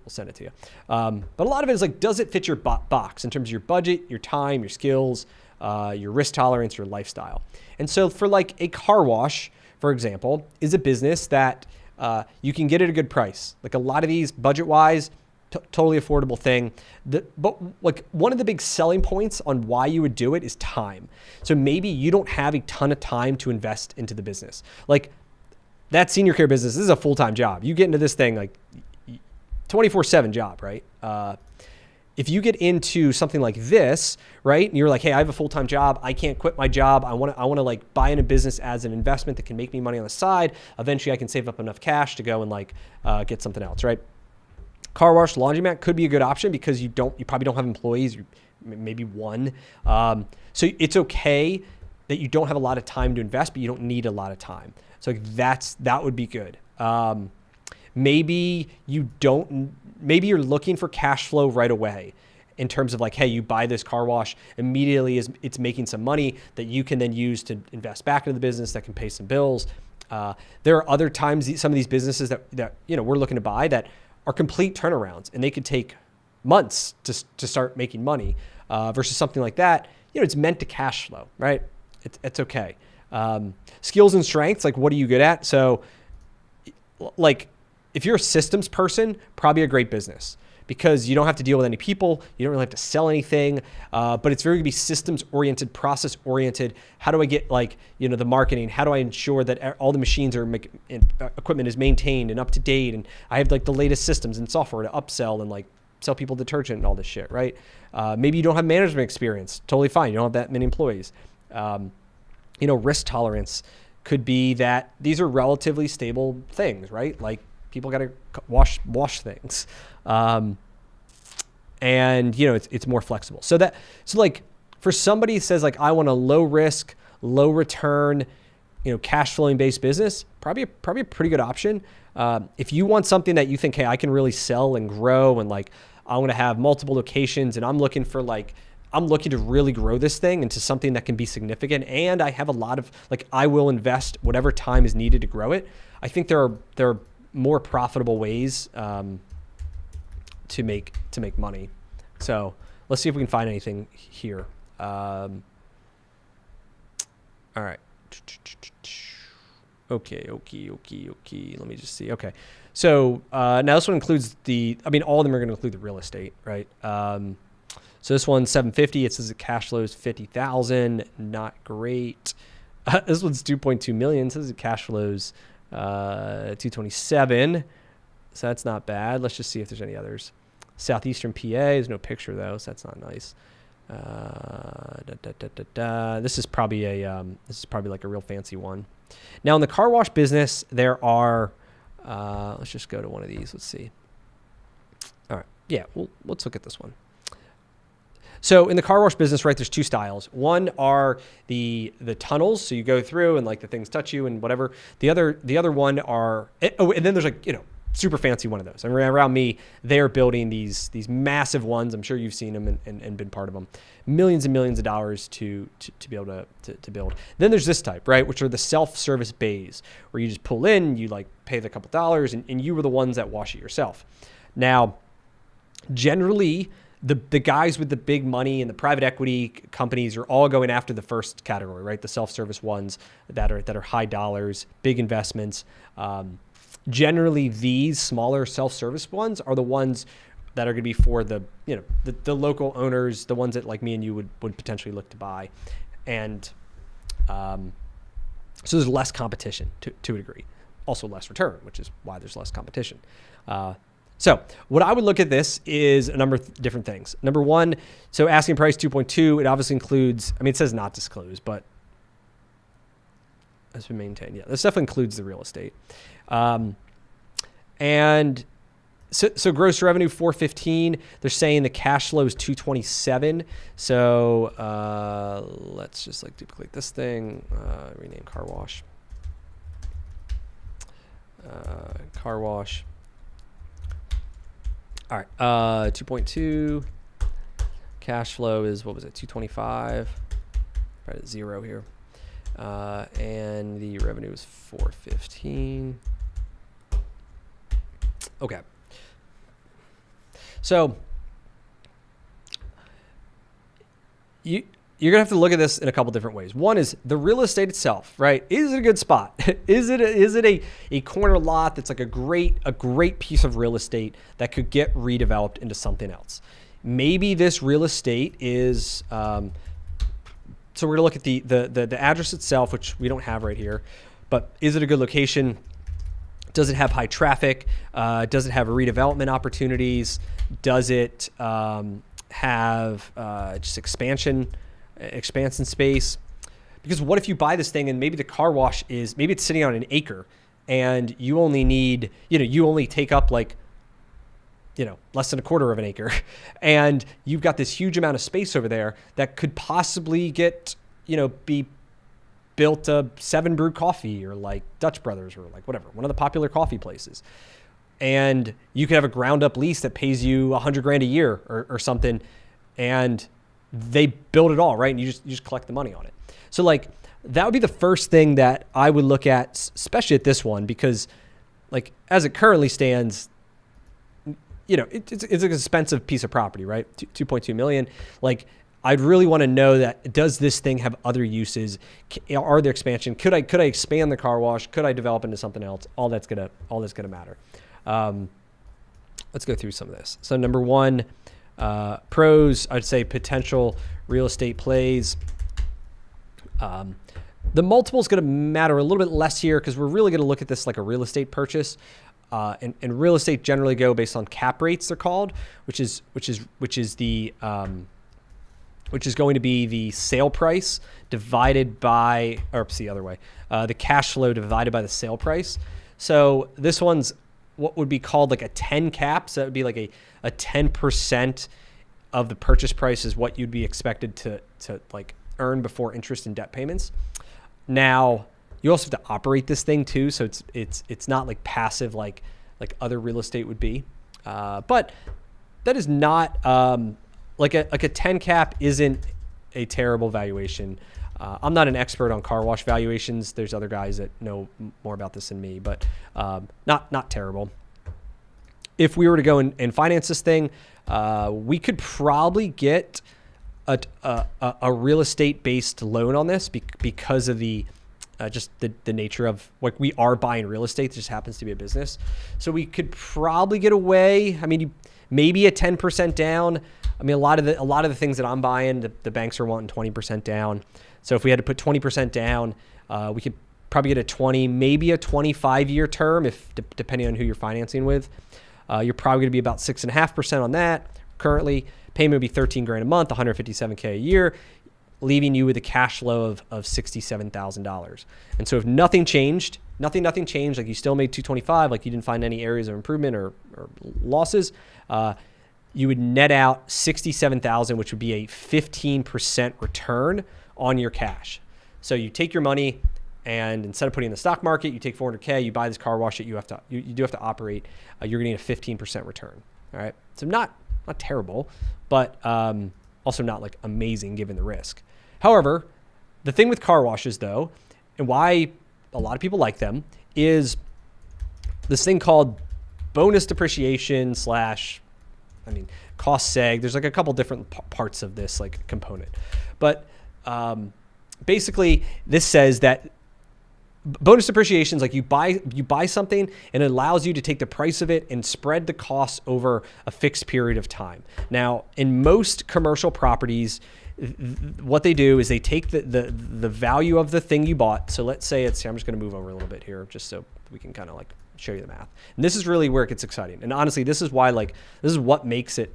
send it to you. But a lot of it is does it fit your box in terms of your budget, your time, your skills, your risk tolerance, your lifestyle? And so for a car wash, for example, is a business that you can get at a good price. A lot of these budget-wise, totally affordable thing. But one of the big selling points on why you would do it is time. So maybe you don't have a ton of time to invest into the business. That senior care business, this is a full-time job. You get into this thing 24/7 job, right? If you get into something like this, right, and you're hey, I have a full-time job, I can't quit my job, I want to buy in a business as an investment that can make me money on the side. Eventually, I can save up enough cash to go and get something else, right? Car wash, laundromat could be a good option because you probably don't have employees, maybe one. So it's okay that you don't have a lot of time to invest, but you don't need a lot of time. So that would be good. Maybe you're looking for cash flow right away in terms of hey, you buy this car wash, immediately it's making some money that you can then use to invest back into the business that can pay some bills. There are other times some of these businesses that we're looking to buy that are complete turnarounds and they could take months to start making money versus something like that. It's meant to cash flow, right? It's okay. Skills and strengths, like what are you good at? So like if you're a systems person, probably a great business because you don't have to deal with any people. You don't really have to sell anything, but it's very going to be systems oriented, process oriented. How do I get like, the marketing? How do I ensure that all the machines equipment is maintained and up to date? And I have like the latest systems and software to upsell and like sell people detergent and all this shit, right? Maybe you don't have management experience. Totally fine. You don't have that many employees. Risk tolerance could be that these are relatively stable things, right? Like people got to wash things. It's more flexible. So like for somebody who says like, I want a low risk, low return, cash flowing based business, probably a pretty good option. If you want something that you think, hey, I can really sell and grow and like, I want to have multiple locations and I'm looking to really grow this thing into something that can be significant. And I have a lot of like, I will invest whatever time is needed to grow it. I think there are more profitable ways, to make money. So let's see if we can find anything here. All right. Okay. Let me just see. Okay. So now this one includes all of them are going to include the real estate, right? So this one's 750. It says the cash flow is 50,000. Not great. This one's 2.2 million. It says the cash flows 227. So that's not bad. Let's just see if there's any others. Southeastern PA, there's no picture though, so that's not nice. This is probably like a real fancy one. Now in the car wash business, there are, let's just go to one of these. Let's see. All right. Yeah. Well, let's look at this one. So in the car wash business, right, there's two styles. One are the tunnels. So you go through and like the things touch you and whatever. The other one are, and then there's like, super fancy one of those. I mean, around me, they're building these massive ones. I'm sure you've seen them and been part of them. Millions and millions of dollars to be able to build. Then there's this type, right, which are the self-service bays where you just pull in, you like pay the couple dollars and you were the ones that wash it yourself. Now, generally, the guys with the big money and the private equity companies are all going after the first category, right? The self-service ones that are high dollars, big investments. Generally, these smaller self-service ones are the ones that are going to be for the local owners, the ones that like me and you would potentially look to buy. And so there's less competition to a degree. Also less return, which is why there's less competition. So what I would look at this is a number of different things. Number one, so asking price 2.2, it obviously includes, it says not disclosed, but has been maintained. Yeah, this definitely includes the real estate. And so gross revenue 415. They're saying the cash flow is 227. So let's just like duplicate this thing. Rename car wash. Car wash. All right. 2.2. Cash flow is, what was it? 225. Right at zero here. And the revenue is 415. Okay. So you're going to have to look at this in a couple different ways. One is the real estate itself, right? Is it a good spot? Is it a corner lot that's like a great piece of real estate that could get redeveloped into something else? Maybe this real estate is, so we're going to look at the address itself, which we don't have right here, but is it a good location? Does it have high traffic? Does it have redevelopment opportunities? Does it have just expansion space? Because what if you buy this thing and maybe the car wash maybe it's sitting on an acre and you only need, you only take up like, less than a quarter of an acre and you've got this huge amount of space over there that could possibly get, be built a 7 Brew Coffee or like Dutch Brothers or like whatever, one of the popular coffee places. And you could have a ground up lease that pays you $100,000 a year or something. And they build it all, right? And you just collect the money on it. So like that would be the first thing that I would look at, especially at this one, because like as it currently stands, it's an expensive piece of property, right? 2.2 million. Like I'd really want to know that, does this thing have other uses? Are there expansion? Could I expand the car wash? Could I develop into something else? All that's gonna matter. Let's go through some of this. So number one, pros, I'd say potential real estate plays. The multiple is going to matter a little bit less here because we're really going to look at this like a real estate purchase. And real estate generally go based on cap rates, they're called, which is going to be the sale price divided by, or it's the other way, the cash flow divided by the sale price. So this one's what would be called like a 10 cap. So that would be like a 10% of the purchase price is what you'd be expected to like earn before interest and debt payments. Now, you also have to operate this thing too, so it's not like passive like other real estate would be. But that is not like a 10 cap isn't a terrible valuation. I'm not an expert on car wash valuations. There's other guys that know more about this than me, but not terrible. If we were to go and finance this thing, we could probably get a real estate based loan on this because of the just the nature of like we are buying real estate. It just happens to be a business. So we could probably get away. I mean, maybe a 10% down. I mean, a lot of the things that I'm buying, the banks are wanting 20% down. So if we had to put 20% down, we could probably get a 20, maybe a 25-year term, if depending on who you're financing with. You're probably going to be about 6.5% on that. Currently, payment would be $13,000 a month, $157K a year, leaving you with a cash flow of $67,000. And so if nothing changed, like you still made 225, like you didn't find any areas of improvement or losses, you would net out 67,000, which would be a 15% return on your cash. So you take your money and instead of putting it in the stock market, you take 400K, you buy this car wash that you do have to operate. You're going to get a 15% return. All right. So not terrible, but also not like amazing given the risk. However, the thing with car washes though, and why a lot of people like them is this thing called bonus depreciation / cost seg. There's like a couple different parts of this like component, but basically this says that bonus depreciation is like you buy something and it allows you to take the price of it and spread the costs over a fixed period of time. Now, in most commercial properties, what they do is they take the value of the thing you bought. So let's say I'm just going to move over a little bit here just so we can kind of like show you the math. And this is really where it gets exciting. And honestly, this is what makes it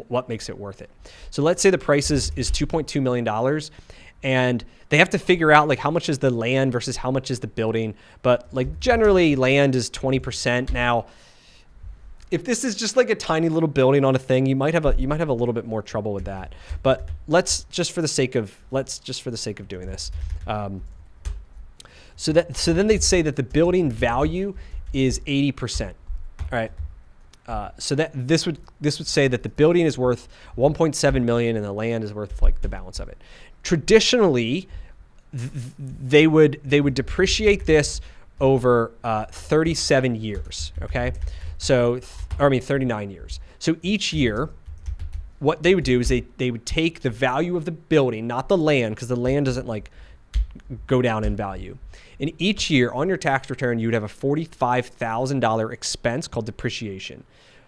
worth it. So let's say the price is $2.2 million. And they have to figure out like how much is the land versus how much is the building. But like generally land is 20%. Now, if this is just like a tiny little building on a thing, you might have a little bit more trouble with that. But let's just for the sake of doing this. So then they'd say that the building value is 80%. All right. So that this would say that the building is worth 1.7 million and the land is worth like the balance of it. Traditionally, they would depreciate this over 37 years. Okay, so 39 years. So each year, what they would do is they would take the value of the building, not the land, because the land doesn't like go down in value. And each year on your tax return, you would have a $45,000 expense called depreciation,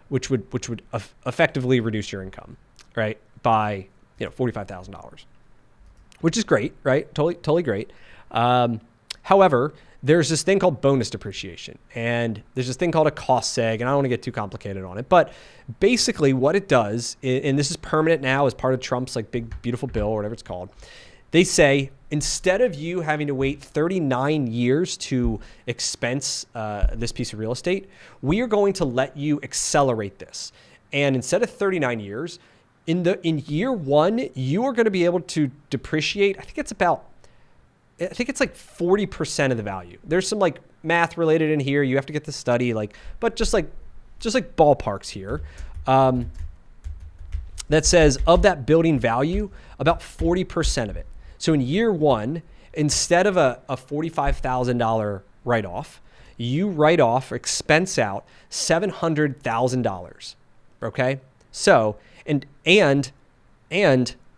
which would effectively reduce your income, right, by $45,000. Which is great, right? Totally great. However, there's this thing called bonus depreciation, and there's this thing called a cost seg, and I don't want to get too complicated on it, but basically what it does, and this is permanent now as part of Trump's like big, beautiful bill or whatever it's called, they say instead of you having to wait 39 years to expense this piece of real estate, we are going to let you accelerate this. And instead of 39 years, in year one, you are going to be able to depreciate. I think it's like 40% of the value. There's some like math related in here. You have to get the study, but just like ballparks here. That says of that building value, about 40% of it. So in year one, instead of a $45,000 write-off, you write off, expense out $700,000. Okay, so. And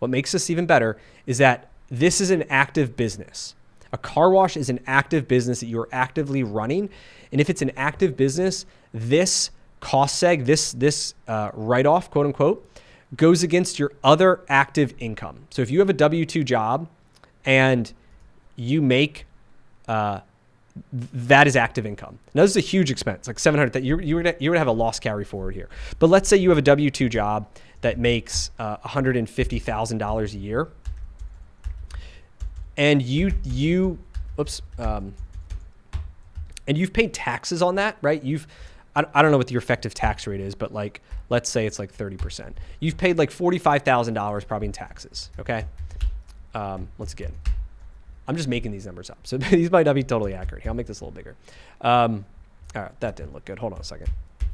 what makes this even better is that this is an active business. A car wash is an active business that you're actively running. And if it's an active business, this cost seg, this write-off, quote unquote, goes against your other active income. So if you have a W-2 job and you make, that is active income. Now this is a huge expense, like $700. That you're gonna have a loss carry forward here. But let's say you have a W-2 job that makes $150,000 a year, and and you've paid taxes on that, right? I don't know what your effective tax rate is, but like, let's say it's like 30%. You've paid like $45,000 probably in taxes. Okay. Once again, I'm just making these numbers up, so these might not be totally accurate. Here, I'll make this a little bigger. All right, that didn't look good. Hold on a second.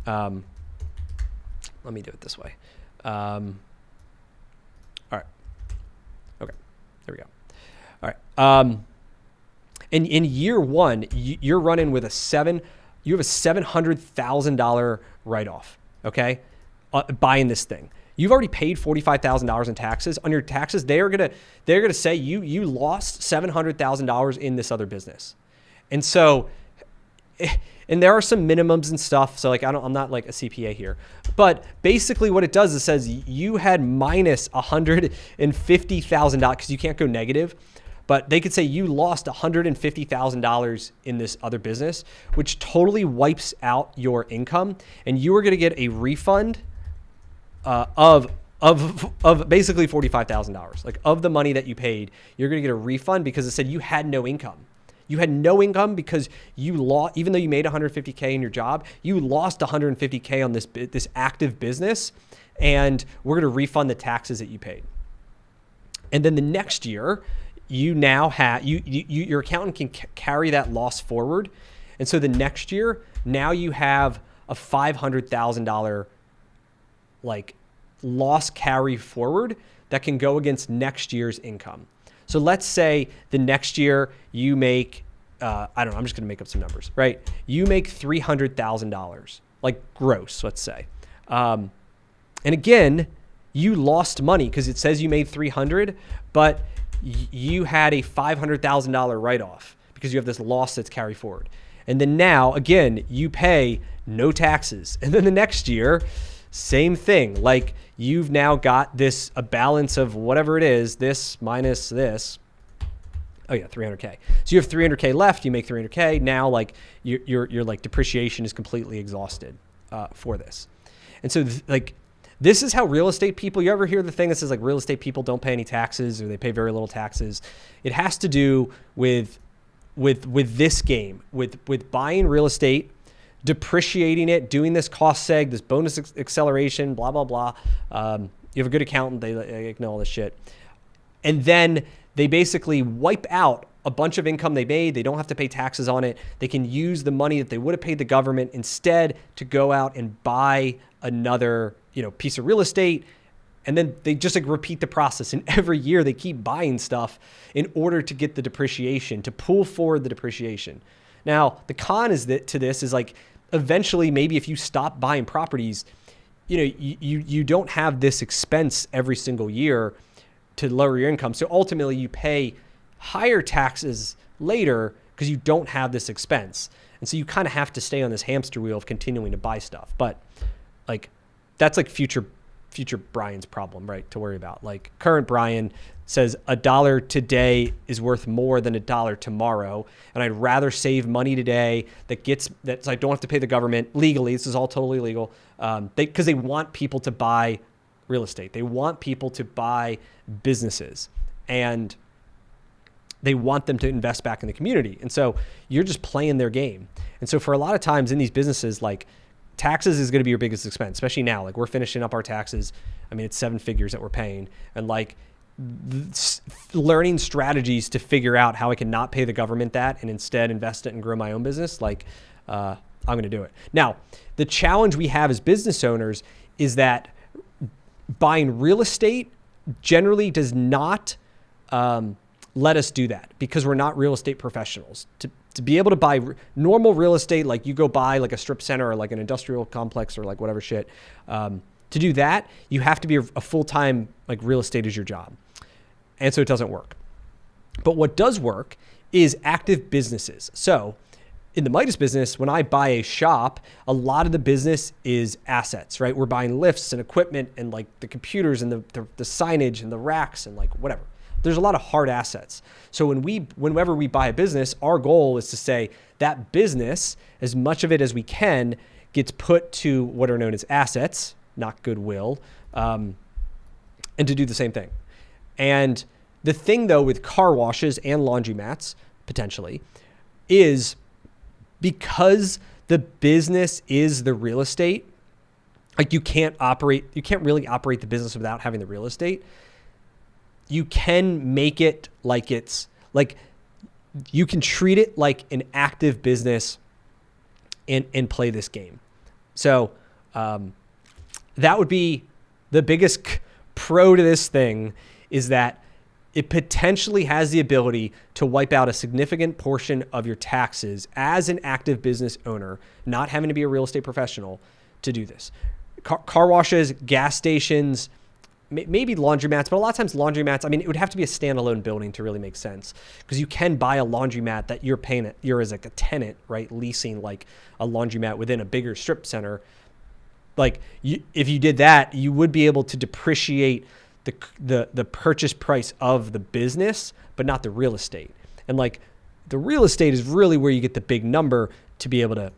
Let me do it this way. All right. Okay. There we go. All right. In year one, you're running with you have a $700,000 write-off. Okay. Buying this thing. You've already paid $45,000 in taxes. On your taxes, they're gonna say you lost $700,000 in this other business. And so, and there are some minimums and stuff. So like, I'm not like a CPA here, but basically what it does is says you had minus $150,000 because you can't go negative, but they could say you lost $150,000 in this other business, which totally wipes out your income, and you are going to get a refund of basically $45,000. Like, of the money that you paid, you're going to get a refund because it said you had no income. You had no income because you lost, even though you made $150K in your job, you lost $150K on this active business, and we're going to refund the taxes that you paid. And then the next year, you now have your accountant can carry that loss forward, and so the next year, now you have a $500,000 like loss carry forward that can go against next year's income. So let's say the next year you make, I don't know, I'm just going to make up some numbers, right? You make $300,000, like gross, let's say. And again, you lost money because it says you made 300, but you had a $500,000 write-off because you have this loss that's carried forward. And then now, again, you pay no taxes. And then the next year, same thing. Like, you've now got a balance of whatever it is, this minus this. Oh yeah, 300K. So you have 300K left. You make 300K. Now, like, your like depreciation is completely exhausted for this. And so this is how real estate people, you ever hear the thing that says like real estate people don't pay any taxes or they pay very little taxes? It has to do with this game, with buying real estate, depreciating it, doing this cost seg, this bonus acceleration, blah, blah, blah. You have a good accountant, they know all this shit. And then they basically wipe out a bunch of income they made. They don't have to pay taxes on it. They can use the money that they would have paid the government instead to go out and buy another, piece of real estate. And then they just like repeat the process. And every year they keep buying stuff in order to get the depreciation, to pull forward the depreciation. Now, the con is that to this is like, eventually, maybe if you stop buying properties, you don't have this expense every single year to lower your income. So ultimately you pay higher taxes later because you don't have this expense. And so you kind of have to stay on this hamster wheel of continuing to buy stuff. But like, that's like future Brian's problem, right? To worry about. Like, current Brian says $1 today is worth more than $1 tomorrow. And I'd rather save money today that I don't have to pay the government legally. This is all totally legal. Because they want people to buy real estate. They want people to buy businesses, and they want them to invest back in the community. And so you're just playing their game. And so for a lot of times in these businesses, like, taxes is going to be your biggest expense, especially now. Like, we're finishing up our taxes. I mean, it's 7 figures that we're paying. And like, learning strategies to figure out how I can not pay the government that and instead invest it and grow my own business. Like, I'm going to do it. Now, the challenge we have as business owners is that buying real estate generally does not let us do that because we're not real estate professionals. To be able to buy normal real estate, like you go buy like a strip center or like an industrial complex or like whatever shit, To do that, you have to be a full-time, like real estate is your job. And so it doesn't work. But what does work is active businesses. So in the Midas business, when I buy a shop, a lot of the business is assets, right? We're buying lifts and equipment and like the computers and the signage and the racks and like whatever. There's a lot of hard assets. So whenever we buy a business, our goal is to say that business, as much of it as we can, gets put to what are known as assets, not goodwill, and to do the same thing. And the thing though with car washes and laundromats, potentially, is because the business is the real estate, like you can't really operate the business without having the real estate. You can make it like it's like, you can treat it like an active business and play this game. So that would be the biggest pro to this thing, is that it potentially has the ability to wipe out a significant portion of your taxes as an active business owner, not having to be a real estate professional to do this. Car washes, gas stations, maybe laundromats, but a lot of times laundromats, I mean, it would have to be a standalone building to really make sense, because you can buy a laundromat that you're as like a tenant, right? Leasing like a laundromat within a bigger strip center. Like if you did that, you would be able to depreciate the purchase price of the business, but not the real estate. And like the real estate is really where you get the big number to be able to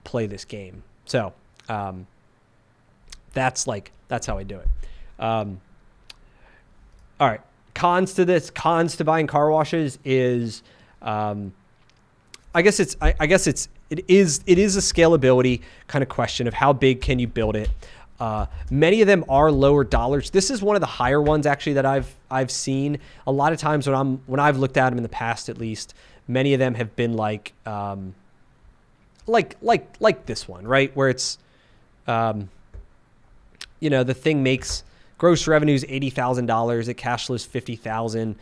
play this game. So that's how I do it. All right. Cons to buying car washes is, I guess it is a scalability kind of question of how big can you build it. Many of them are lower dollars. This is one of the higher ones actually that I've seen. A lot of times when I've looked at them in the past, at least, many of them have been like this one, right? Where it's, the thing makes gross revenues $80,000. It cash flows $50,000.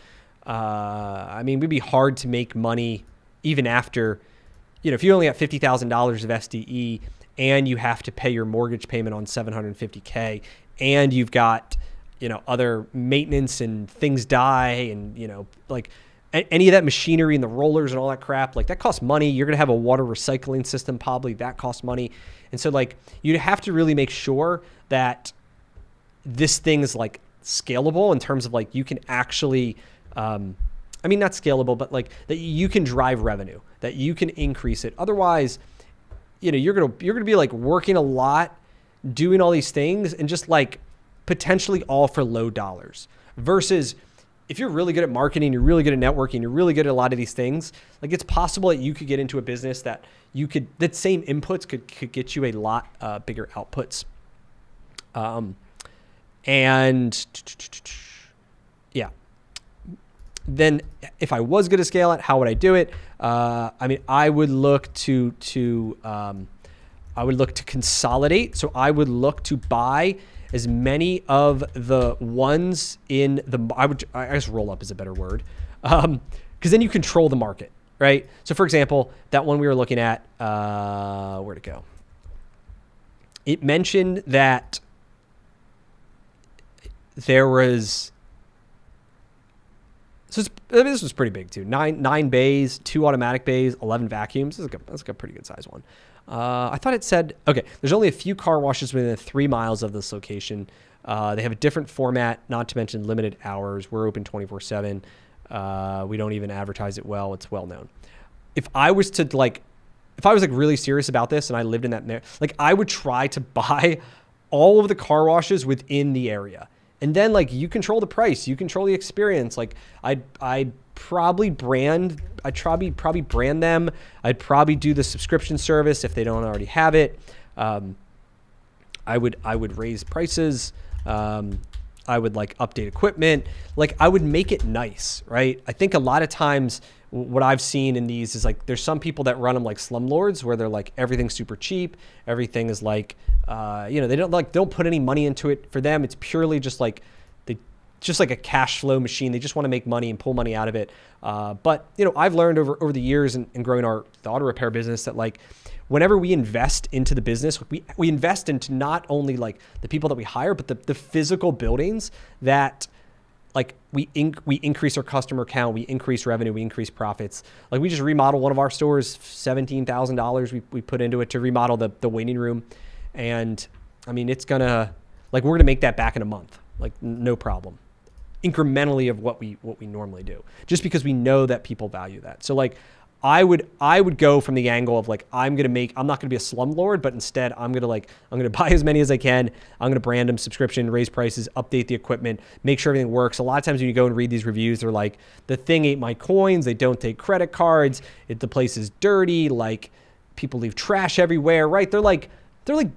I mean, it would be hard to make money even after, if you only have $50,000 of SDE and you have to pay your mortgage payment on $750K and you've got, other maintenance and things die and, like any of that machinery and the rollers and all that crap, like that costs money. You're going to have a water recycling system, probably that costs money. And so like you'd have to really make sure that this thing is like scalable in terms of like you can actually, not scalable, but like that you can drive revenue, that you can increase it. Otherwise, you're going to be like working a lot, doing all these things and just like potentially all for low dollars, versus if you're really good at marketing, you're really good at networking, you're really good at a lot of these things, like it's possible that you could get into a business that that same inputs could get you a lot bigger outputs. And yeah, then if I was going to scale it, how would I do it? I would look to consolidate. So I would look to buy as many of the ones in I guess roll up is a better word. Cause then you control the market, right? So for example, that one we were looking at, where'd it go? It mentioned that there was, this was pretty big too. Nine bays, 2 automatic bays, 11 vacuums. That's a pretty good size one. I thought it said, okay, there's only a few car washes within 3 miles of this location. They have a different format, not to mention limited hours. We're open 24/7. We don't even advertise it well. It's well known. If I was really serious about this and I lived in that, I would try to buy all of the car washes within the area. And then like you control the price, you control the experience. Like I'd probably brand them. I'd probably do the subscription service if they don't already have it. I would raise prices. I would like update equipment. Like I would make it nice, right? I think a lot of times what I've seen in these is like, there's some people that run them like slumlords where they're like, everything's super cheap. Everything is like, they don't put any money into it. For them, it's purely just like they just like a cash flow machine. They just want to make money and pull money out of it. But I've learned over the years and growing the auto repair business that like whenever we invest into the business, we invest into not only like the people that we hire, but the physical buildings that like we increase our customer count, we increase revenue, we increase profits. Like we just remodeled one of our stores, $17,000 we put into it to remodel the waiting room. And I mean, we're going to make that back in a month, like no problem. Incrementally of what we normally do, just because we know that people value that. So like I would go from the angle of like, I'm not going to be a slumlord, but instead I'm going to buy as many as I can. I'm going to brand them, subscription, raise prices, update the equipment, make sure everything works. A lot of times when you go and read these reviews, they're like, the thing ate my coins. They don't take credit cards. The place is dirty. Like people leave trash everywhere, right? They're like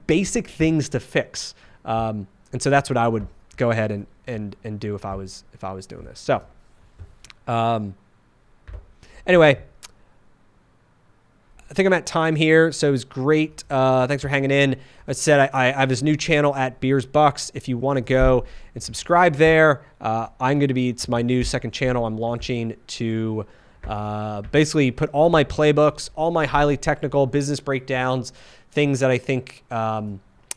basic things to fix. And so that's what I would go ahead and do if I was doing this. So, anyway, I think I'm at time here, so it was great. Thanks for hanging in. I said I have this new channel at Beers Bucks. If you want to go and subscribe there, it's my new second channel I'm launching to basically put all my playbooks, all my highly technical business breakdowns, things that I think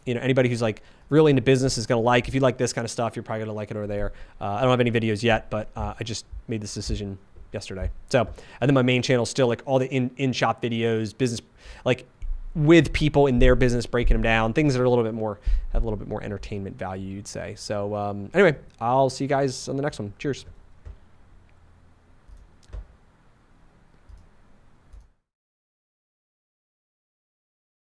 anybody who's like really into business is going to like. If you like this kind of stuff, you're probably going to like it over there. I don't have any videos yet, but I just made this decision yesterday. So, and then my main channel is still like all the in-shop videos, business, like with people in their business, breaking them down, things that are have a little bit more entertainment value, you'd say. So anyway, I'll see you guys on the next one. Cheers.